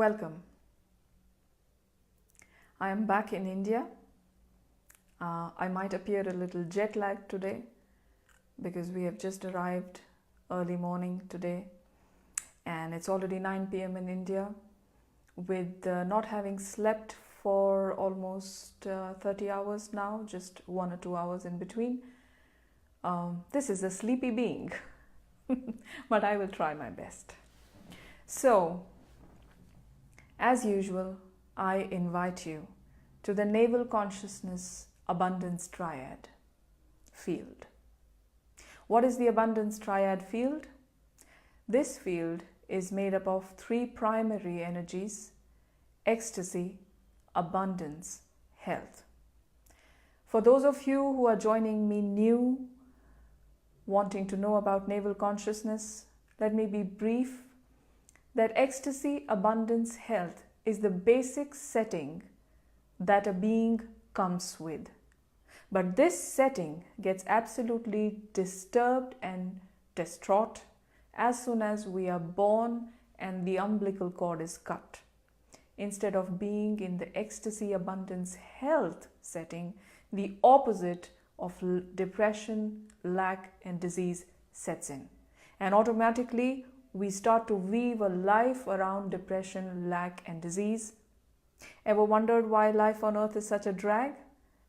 Welcome. I am back in India. I might appear a little jet lagged today because we have just arrived early morning today and it's already 9 p.m. in India with not having slept for almost 30 hours now, just 1 or 2 hours in between. This is a sleepy being, but I will try my best. So, as usual, I invite you to the Navel Consciousness Abundance Triad field. What is the Abundance Triad field? This field is made up of 3 primary energies: ecstasy, abundance, health. For those of you who are joining me new, wanting to know about Navel Consciousness, let me be brief that ecstasy, abundance, health is the basic setting that a being comes with. But this setting gets absolutely disturbed and distraught as soon as we are born and the umbilical cord is cut. Instead of being in the ecstasy, abundance, health setting, the opposite of depression, lack, and disease sets in. And automatically, we start to weave a life around depression, lack, and disease. Ever wondered why life on earth is such a drag?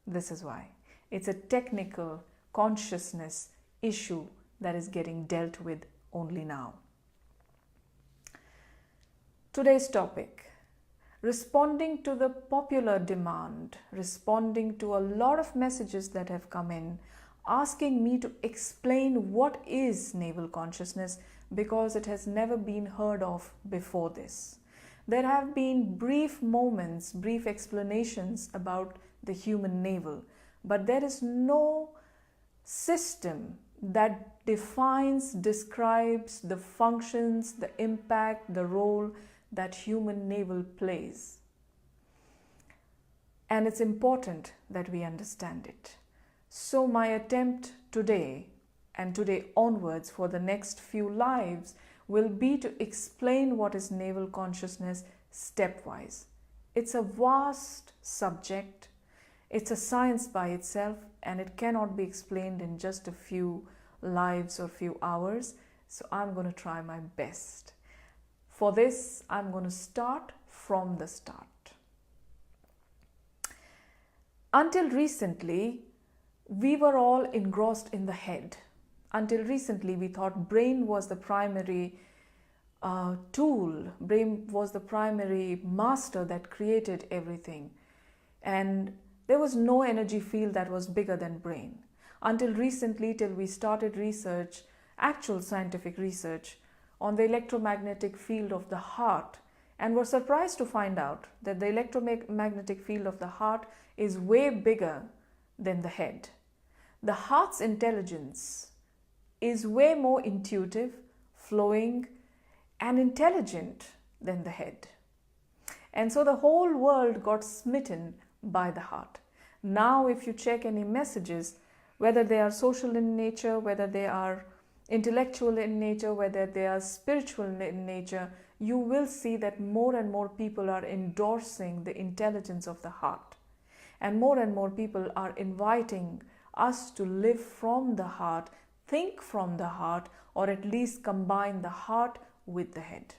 This is why. It's a technical consciousness issue that is getting dealt with only now. Today's topic: responding to the popular demand, responding to a lot of messages that have come in, asking me to explain what is navel consciousness because it has never been heard of before this. There have been brief moments, brief explanations about the human navel, but there is no system that defines, describes the functions, the impact, the role that human navel plays. And it's important that we understand it. So my attempt today and today onwards for the next few lives will be to explain what is navel consciousness stepwise. It's a vast subject. It's a science by itself and it cannot be explained in just a few lives or few hours. So I'm going to try my best. For this, I'm going to start from the start. Until recently, we were all engrossed in the head. Until recently, we thought brain was the primary tool. Brain was the primary master that created everything. And there was no energy field that was bigger than brain. Until recently, till we started research, actual scientific research, on the electromagnetic field of the heart, and were surprised to find out that the electromagnetic field of the heart is way bigger than the head. The heart's intelligence is way more intuitive, flowing, and intelligent than the head. And so the whole world got smitten by the heart. Now, if you check any messages, whether they are social in nature, whether they are intellectual in nature, whether they are spiritual in nature, you will see that more and more people are endorsing the intelligence of the heart. And more people are inviting us to live from the heart, think from the heart, or at least combine the heart with the head.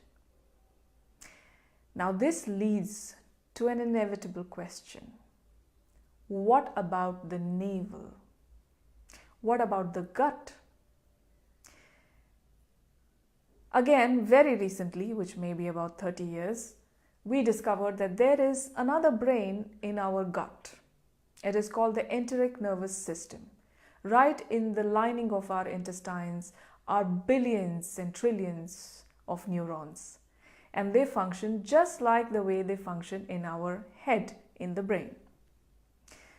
Now this leads to an inevitable question. What about the navel? What about the gut? Again, very recently, which may be about 30 years, we discovered that there is another brain in our gut. It is called the enteric nervous system. Right in the lining of our intestines are billions and trillions of neurons. And they function just like the way they function in our head, in the brain.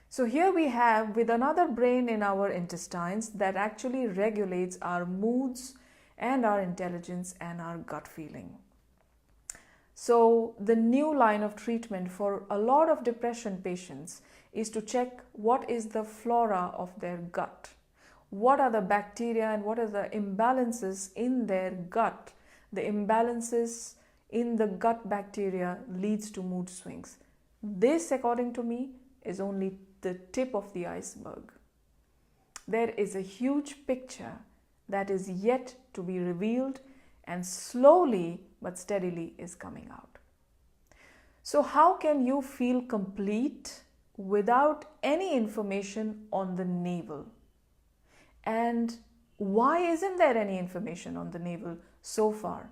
So here we have with another brain in our intestines that actually regulates our moods and our intelligence and our gut feeling. So the new line of treatment for a lot of depression patients is to check what is the flora of their gut. What are the bacteria and what are the imbalances in their gut? The imbalances in the gut bacteria leads to mood swings. This, according to me, is only the tip of the iceberg. There is a huge picture that is yet to be revealed and slowly but steadily is coming out. So how can you feel complete without any information on the navel? And why isn't there any information on the navel so far?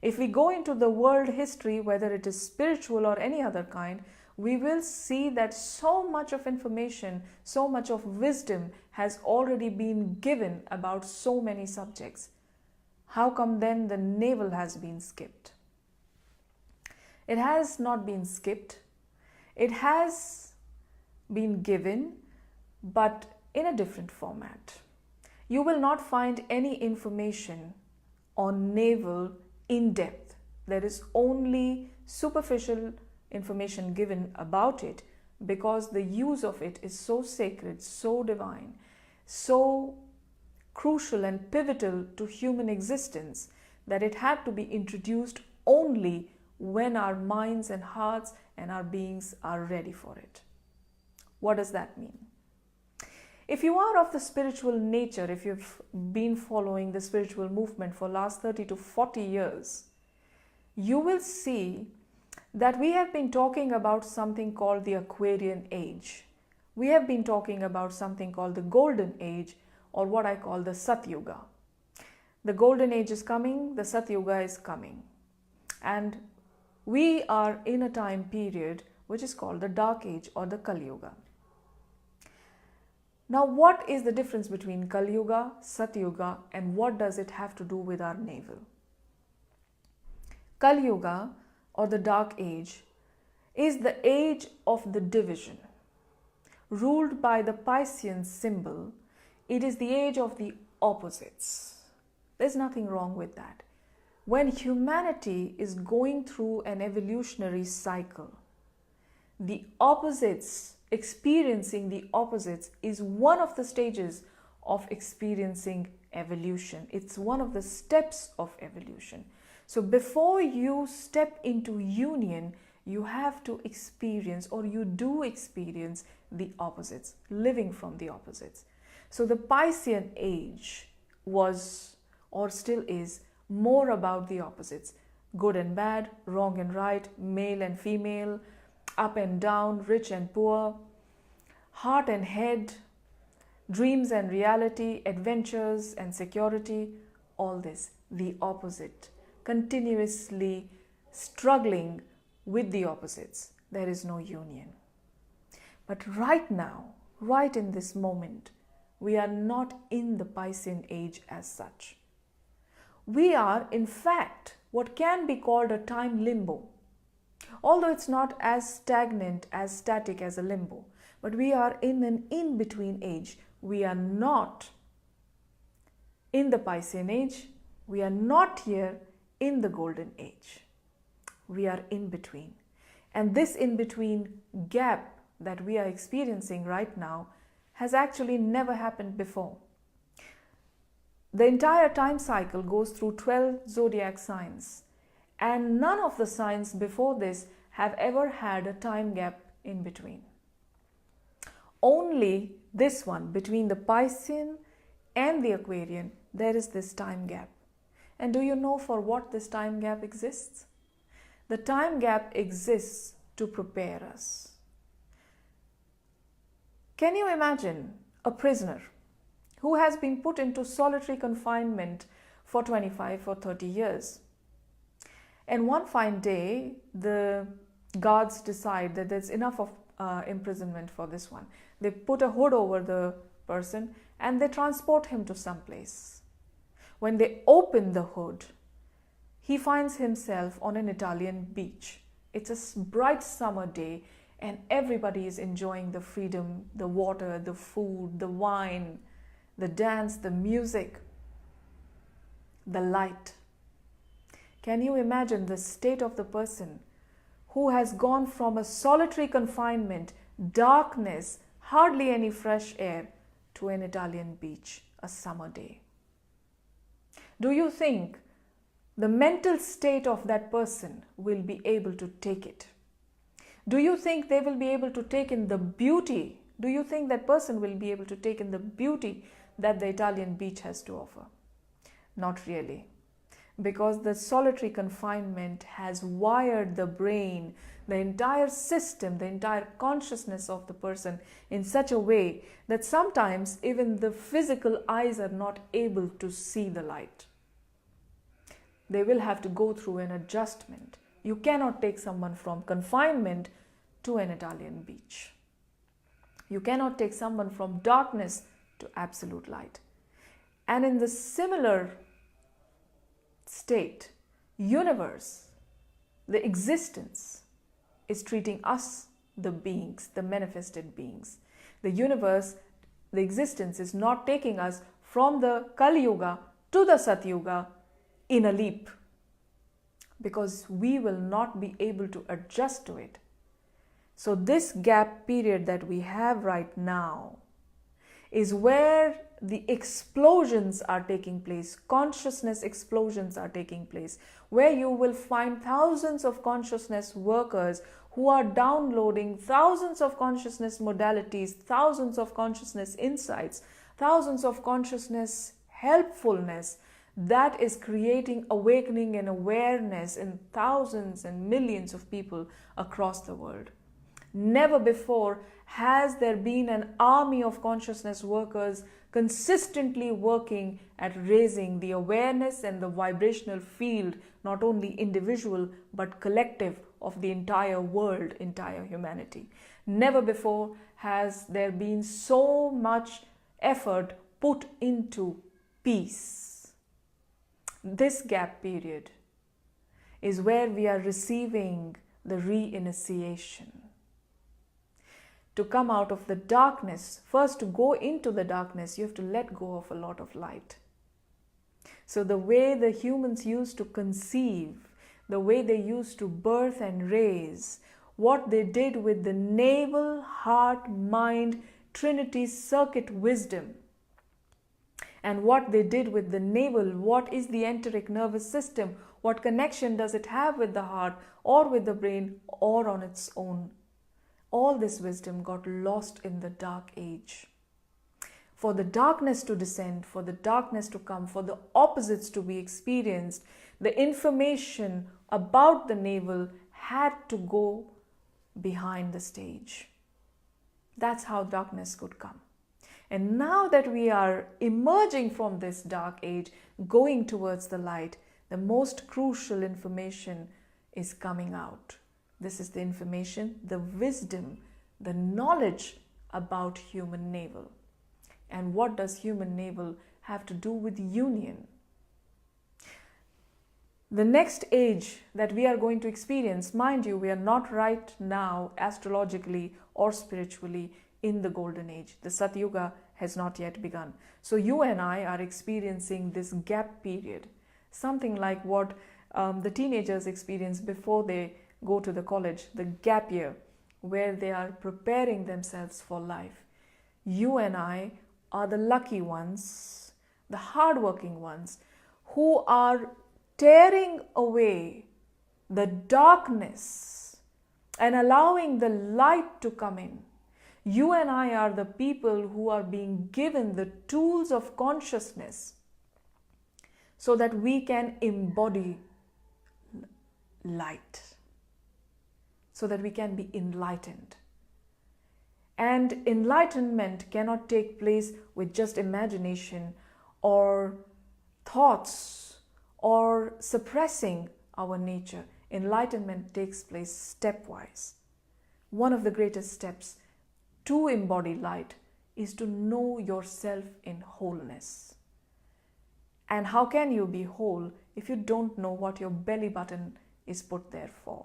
If we go into the world history, whether it is spiritual or any other kind, we will see that so much of information, so much of wisdom has already been given about so many subjects. How come then the navel has been skipped? It has not been skipped. It has been given, but in a different format. You will not find any information on navel in depth. There is only superficial information given about it because the use of it is so sacred, so divine, so crucial and pivotal to human existence that it had to be introduced only when our minds and hearts and our beings are ready for it. What does that mean? If you are of the spiritual nature, if you've been following the spiritual movement for last 30 to 40 years, you will see that we have been talking about something called the Aquarian Age. We have been talking about something called the Golden Age, or what I call the Satyuga. The Golden Age is coming, the Satyuga is coming. And we are in a time period which is called the Dark Age or the Kali Yuga. Now, what is the difference between Kali Yuga, Satyuga, and what does it have to do with our navel? Kali Yuga, or the Dark Age, is the age of the division. Ruled by the Piscean symbol, it is the age of the opposites. There's nothing wrong with that. When humanity is going through an evolutionary cycle, the opposites, experiencing the opposites is one of the stages of experiencing evolution. It's one of the steps of evolution. So before you step into union, you have to experience, or you do experience, the opposites, living from the opposites. So the Piscean age was, or still is, more about the opposites. Good and bad, wrong and right, male and female, up and down, rich and poor, heart and head, dreams and reality, adventures and security, all this, the opposite, continuously struggling with the opposites. There is no union. But right now, right in this moment, we are not in the Piscean age as such. We are, in fact, what can be called a time limbo. Although it's not as stagnant, as static as a limbo, but we are in an in-between age. We are not in the Piscean age. We are not here in the Golden Age. We are in between. And this in-between gap that we are experiencing right now has actually never happened before. The entire time cycle goes through 12 zodiac signs, and none of the signs before this have ever had a time gap in between. Only this one, between the Piscean and the Aquarian, there is this time gap. And do you know for what this time gap exists? The time gap exists to prepare us. Can you imagine a prisoner who has been put into solitary confinement for 25 or 30 years? And one fine day, the guards decide that there's enough of imprisonment for this one. They put a hood over the person and they transport him to some place. When they open the hood, he finds himself on an Italian beach. It's a bright summer day and everybody is enjoying the freedom, the water, the food, the wine, the dance, the music, the light. Can you imagine the state of the person who has gone from a solitary confinement, darkness, hardly any fresh air, to an Italian beach, a summer day? Do you think the mental state of that person will be able to take it? Do you think they will be able to take in the beauty? Do you think that person will be able to take in the beauty that the Italian beach has to offer? Not really. Because the solitary confinement has wired the brain, the entire system, the entire consciousness of the person in such a way that sometimes even the physical eyes are not able to see the light. They will have to go through an adjustment. You cannot take someone from confinement to an Italian beach. You cannot take someone from darkness to absolute light. And in the similar state, universe, the existence is treating us, the beings, the manifested beings. The universe, the existence is not taking us from the Kali Yuga to the Satyuga in a leap, because we will not be able to adjust to it. So this gap period that we have right now is where the explosions are taking place, consciousness explosions are taking place, where you will find thousands of consciousness workers who are downloading thousands of consciousness modalities, thousands of consciousness insights, thousands of consciousness helpfulness that is creating awakening and awareness in thousands and millions of people across the world. Never before has there been an army of consciousness workers consistently working at raising the awareness and the vibrational field, not only individual but collective, of the entire world, entire humanity. Never before has there been so much effort put into peace. This gap period is where we are receiving the re-initiation. To come out of the darkness, first to go into the darkness, you have to let go of a lot of light. So the way the humans used to conceive, the way they used to birth and raise, what they did with the navel, heart, mind, Trinity circuit wisdom, and what they did with the navel, what is the enteric nervous system, what connection does it have with the heart or with the brain or on its own. All this wisdom got lost in the dark age. For the darkness to descend, for the darkness to come, for the opposites to be experienced, the information about the navel had to go behind the stage. That's how darkness could come. And now that we are emerging from this dark age, going towards the light, the most crucial information is coming out. This is the information, the wisdom, the knowledge about human navel. And what does human navel have to do with union? The next age that we are going to experience, mind you, we are not right now astrologically or spiritually in the golden age. The Satyuga has not yet begun. So you and I are experiencing this gap period, something like what the teenagers experience before they go to the college, the gap year, where they are preparing themselves for life. You and I are the lucky ones, the hardworking ones, who are tearing away the darkness and allowing the light to come in. You and I are the people who are being given the tools of consciousness so that we can embody light, so that we can be enlightened. And enlightenment cannot take place with just imagination or thoughts or suppressing our nature. Enlightenment takes place stepwise. One of the greatest steps to embody light is to know yourself in wholeness. And how can you be whole if you don't know what your belly button is put there for?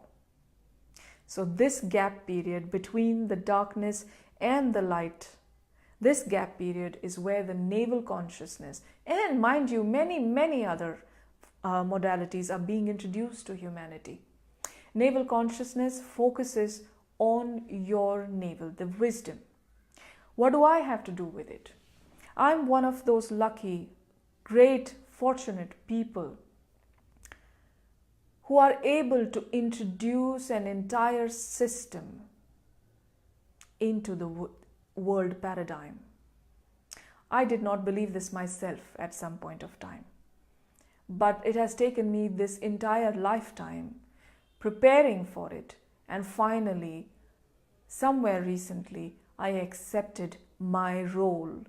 So this gap period between the darkness and the light, this gap period is where the navel consciousness, and mind you, many other modalities are being introduced to humanity. Navel consciousness focuses on your navel, the wisdom. What do I have to do with it? I'm one of those lucky, great, fortunate people who are able to introduce an entire system into the world paradigm. I did not believe this myself at some point of time, but it has taken me this entire lifetime preparing for it, and finally, somewhere recently, I accepted my role,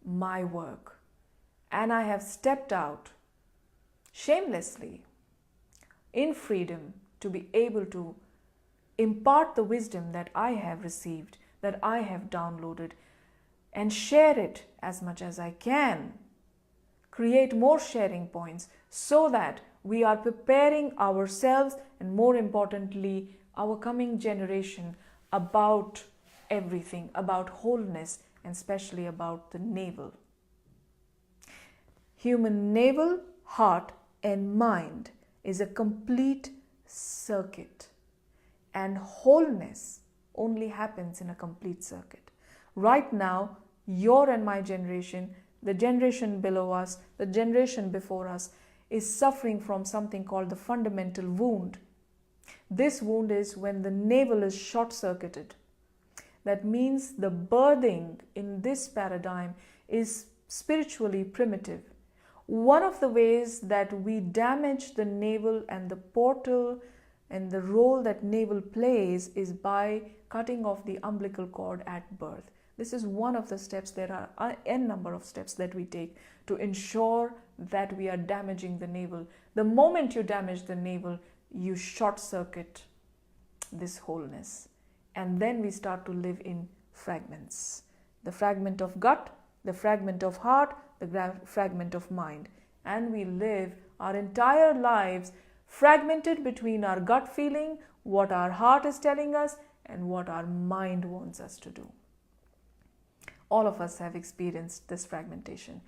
my work, and I have stepped out shamelessly in freedom to be able to impart the wisdom that I have received, that I have downloaded, and share it as much as I can. Create more sharing points so that we are preparing ourselves and, more importantly, our coming generation about everything, about wholeness, and especially about the navel. Human navel, heart, and mind is a complete circuit, and wholeness only happens in a complete circuit. Right now, your and my generation, the generation below us, the generation before us, is suffering from something called the fundamental wound. This wound is when the navel is short-circuited. That means the birthing in this paradigm is spiritually primitive. One of the ways that we damage the navel and the portal and the role that navel plays is by cutting off the umbilical cord at birth. This is one of the steps. There are n number of steps that we take to ensure that we are damaging the navel. The moment you damage the navel, you short circuit this wholeness, and then we start to live in fragments. The fragment of gut, the fragment of heart, the fragment of mind, and we live our entire lives fragmented between our gut feeling, what our heart is telling us, and what our mind wants us to do. All of us have experienced this fragmentation.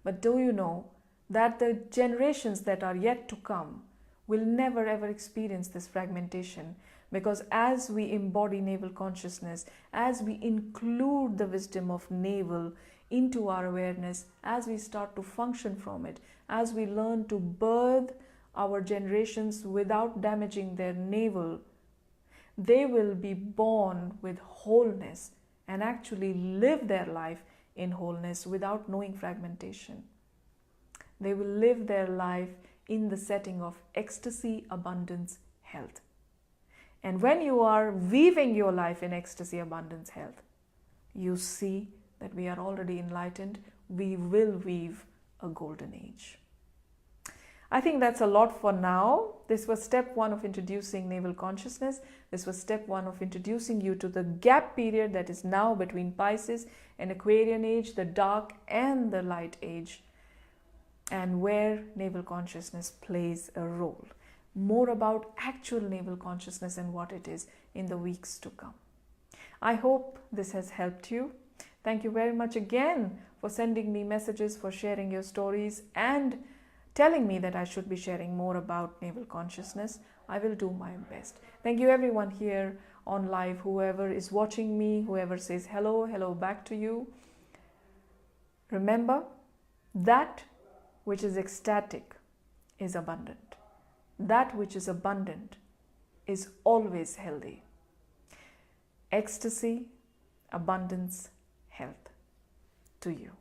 But do you know that the generations that are yet to come will never ever experience this fragmentation? Because as we embody navel consciousness, as we include the wisdom of navel into our awareness, as we start to function from it, as we learn to birth our generations without damaging their navel, they will be born with wholeness and actually live their life in wholeness without knowing fragmentation. They will live their life in the setting of ecstasy, abundance, health. And when you are weaving your life in ecstasy, abundance, health, you see that we are already enlightened. We will weave a golden age. I think that's a lot for now. This was step 1 of introducing navel consciousness. This was step 1 of introducing you to the gap period that is now between Pisces and Aquarian age, the dark and the light age, and where navel consciousness plays a role. More about actual navel consciousness and what it is in the weeks to come. I hope this has helped you. Thank you very much again for sending me messages, for sharing your stories, and telling me that I should be sharing more about navel consciousness. I will do my best. Thank you everyone here on live, whoever is watching me, whoever says hello, hello back to you. Remember, that which is ecstatic is abundant. That which is abundant is always healthy. Ecstasy, abundance, health to you.